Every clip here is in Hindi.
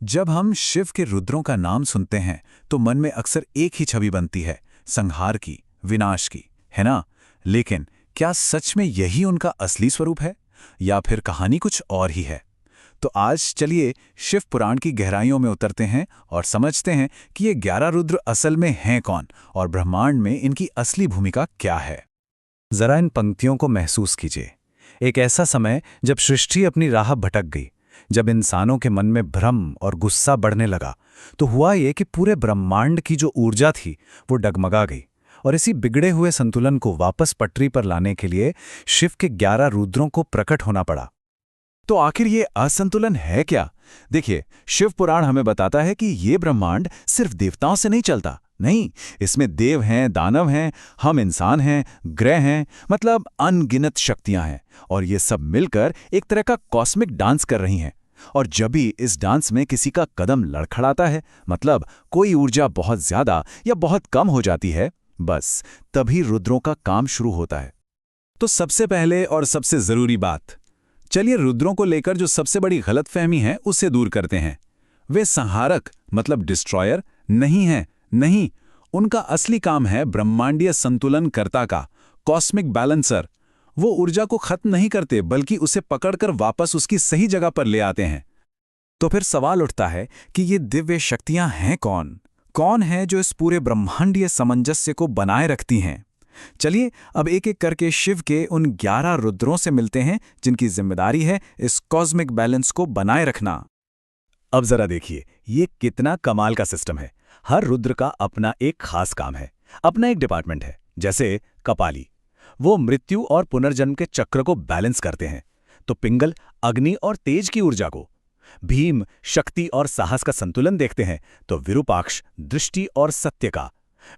जब हम शिव के रुद्रों का नाम सुनते हैं तो मन में अक्सर एक ही छवि बनती है, संहार की, विनाश की, है ना? लेकिन क्या सच में यही उनका असली स्वरूप है या फिर कहानी कुछ और ही है? तो आज चलिए शिव पुराण की गहराइयों में उतरते हैं और समझते हैं कि ये 11 रुद्र असल में हैं कौन और ब्रह्मांड में इनकी असली भूमिका क्या है। जरा इन पंक्तियों को महसूस कीजिए। एक ऐसा समय जब सृष्टि अपनी राह भटक गई, जब इंसानों के मन में भ्रम और गुस्सा बढ़ने लगा, तो हुआ ये कि पूरे ब्रह्मांड की जो ऊर्जा थी वो डगमगा गई। और इसी बिगड़े हुए संतुलन को वापस पटरी पर लाने के लिए शिव के 11 रुद्रों को प्रकट होना पड़ा। तो आखिर ये असंतुलन है क्या? देखिए, शिव पुराण हमें बताता है कि ये ब्रह्मांड सिर्फ देवताओं से नहीं चलता। नहीं, इसमें देव हैं, दानव हैं, हम इंसान हैं, ग्रह हैं, मतलब अनगिनत शक्तियां हैं। और ये सब मिलकर एक तरह का कॉस्मिक डांस कर रही हैं। और जब भी इस डांस में किसी का कदम लड़खड़ाता है, मतलब कोई ऊर्जा बहुत ज्यादा या बहुत कम हो जाती है, बस तभी रुद्रों का काम शुरू होता है। तो सबसे पहले और सबसे जरूरी बात, चलिए रुद्रों को लेकर जो सबसे बड़ी गलतफहमी है उससे दूर करते हैं। वे संहारक मतलब डिस्ट्रॉयर नहीं हैं। नहीं, उनका असली काम है ब्रह्मांडीय संतुलनकर्ता का, कॉस्मिक बैलेंसर। वो ऊर्जा को खत्म नहीं करते बल्कि उसे पकड़कर वापस उसकी सही जगह पर ले आते हैं। तो फिर सवाल उठता है कि ये दिव्य शक्तियां हैं कौन? कौन है जो इस पूरे ब्रह्मांडीय सामंजस्य को बनाए रखती हैं? चलिए अब एक एक करके शिव के उन 11 रुद्रों से मिलते हैं जिनकी जिम्मेदारी है इस कॉस्मिक बैलेंस को बनाए रखना। अब जरा देखिए, ये कितना कमाल का सिस्टम है। हर रुद्र का अपना एक खास काम है, अपना एक डिपार्टमेंट है। जैसे कपाली, वो मृत्यु और पुनर्जन्म के चक्र को बैलेंस करते हैं। तो पिंगल अग्नि और तेज की ऊर्जा को, भीम शक्ति और साहस का संतुलन देखते हैं। तो विरूपाक्ष दृष्टि और सत्य का,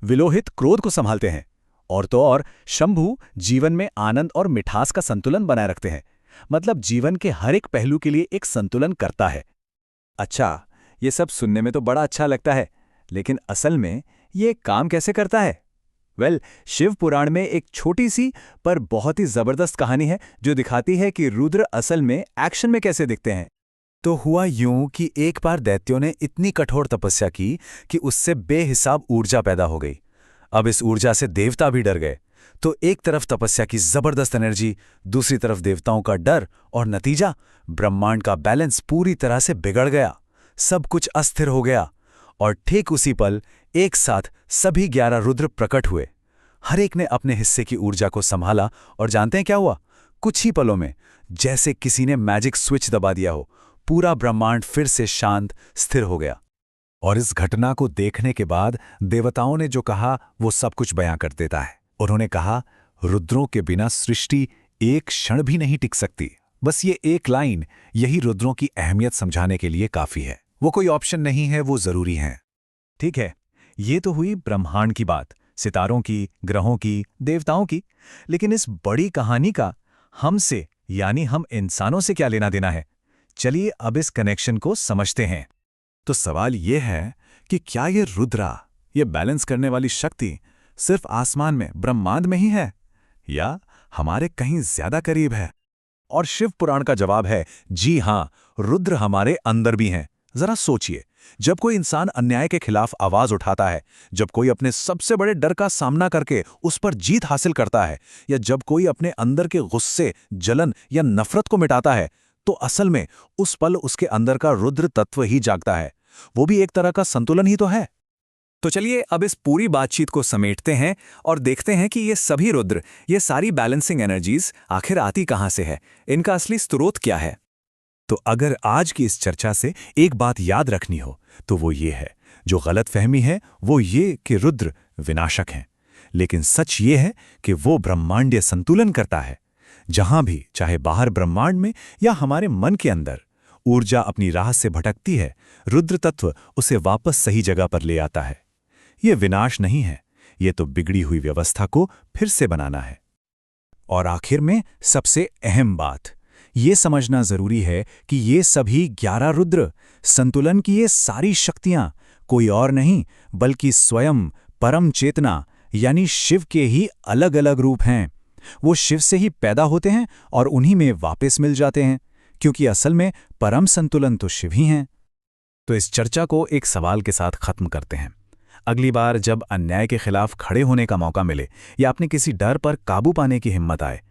विलोहित क्रोध को संभालते हैं। और तो और शंभु जीवन में आनंद और मिठास का संतुलन बनाए रखते हैं। मतलब जीवन के हर एक पहलू के लिए एक संतुलन करता है। अच्छा, ये सब सुनने में तो बड़ा अच्छा लगता है, लेकिन असल में ये काम कैसे करता है? शिव पुराण में एक छोटी सी पर बहुत ही जबरदस्त कहानी है जो दिखाती है कि रुद्र असल में एक्शन में कैसे दिखते हैं। तो हुआ यूं कि एक बार दैत्यों ने इतनी कठोर तपस्या की कि उससे बेहिसाब ऊर्जा पैदा हो गई। अब इस ऊर्जा से देवता भी डर गए। तो एक तरफ तपस्या की जबरदस्त एनर्जी, दूसरी तरफ देवताओं का डर, और नतीजा ब्रह्मांड का बैलेंस पूरी तरह से बिगड़ गया। सब कुछ अस्थिर हो गया। और ठीक उसी पल एक साथ सभी 11 रुद्र प्रकट हुए। हर एक ने अपने हिस्से की ऊर्जा को संभाला और जानते हैं क्या हुआ? कुछ ही पलों में जैसे किसी ने मैजिक स्विच दबा दिया हो, पूरा ब्रह्मांड फिर से शांत स्थिर हो गया। और इस घटना को देखने के बाद देवताओं ने जो कहा वो सब कुछ बयां कर देता है। उन्होंने कहा, रुद्रों के बिना सृष्टि एक क्षण भी नहीं टिक सकती। बस ये एक लाइन, यही रुद्रों की अहमियत समझाने के लिए काफी है। वो कोई ऑप्शन नहीं है, वो जरूरी हैं। ठीक है, ये तो हुई ब्रह्मांड की बात, सितारों की, ग्रहों की, देवताओं की। लेकिन इस बड़ी कहानी का हमसे यानी हम इंसानों से क्या लेना देना है? चलिए अब इस कनेक्शन को समझते हैं। तो सवाल ये है कि क्या ये रुद्रा, ये बैलेंस करने वाली शक्ति सिर्फ आसमान में, ब्रह्मांड में ही है या हमारे कहीं ज्यादा करीब है? और शिव पुराण का जवाब है जी हां, रुद्र हमारे अंदर भी हैं। जरा सोचिए, जब कोई इंसान अन्याय के खिलाफ आवाज उठाता है, जब कोई अपने सबसे बड़े डर का सामना करके उस पर जीत हासिल करता है, या जब कोई अपने अंदर के गुस्से, जलन या नफरत को मिटाता है, तो असल में उस पल उसके अंदर का रुद्र तत्व ही जागता है। वो भी एक तरह का संतुलन ही तो है। तो चलिए अब इस पूरी बातचीत को समेटते हैं और देखते हैं कि ये सभी रुद्र, ये सारी बैलेंसिंग एनर्जीज आखिर आती कहां से है, इनका असली स्रोत क्या है। तो अगर आज की इस चर्चा से एक बात याद रखनी हो तो वो ये है, जो गलतफहमी है वो ये कि रुद्र विनाशक हैं, लेकिन सच ये है कि वो ब्रह्मांडीय संतुलन करता है। जहां भी, चाहे बाहर ब्रह्मांड में या हमारे मन के अंदर, ऊर्जा अपनी राह से भटकती है, रुद्र तत्व उसे वापस सही जगह पर ले आता है। ये विनाश नहीं है, ये तो बिगड़ी हुई व्यवस्था को फिर से बनाना है। और आखिर में सबसे अहम बात, ये समझना जरूरी है कि ये सभी 11 रुद्र, संतुलन की ये सारी शक्तियां कोई और नहीं बल्कि स्वयं परम चेतना यानी शिव के ही अलग अलग रूप हैं। वो शिव से ही पैदा होते हैं और उन्हीं में वापस मिल जाते हैं, क्योंकि असल में परम संतुलन तो शिव ही हैं। तो इस चर्चा को एक सवाल के साथ खत्म करते हैं। अगली बार जब अन्याय के खिलाफ खड़े होने का मौका मिले या अपने किसी डर पर काबू पाने की हिम्मत आए,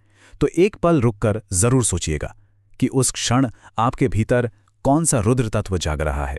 तो एक पल रुककर जरूर सोचिएगा कि उस क्षण आपके भीतर कौन सा रुद्र तत्व जाग रहा है।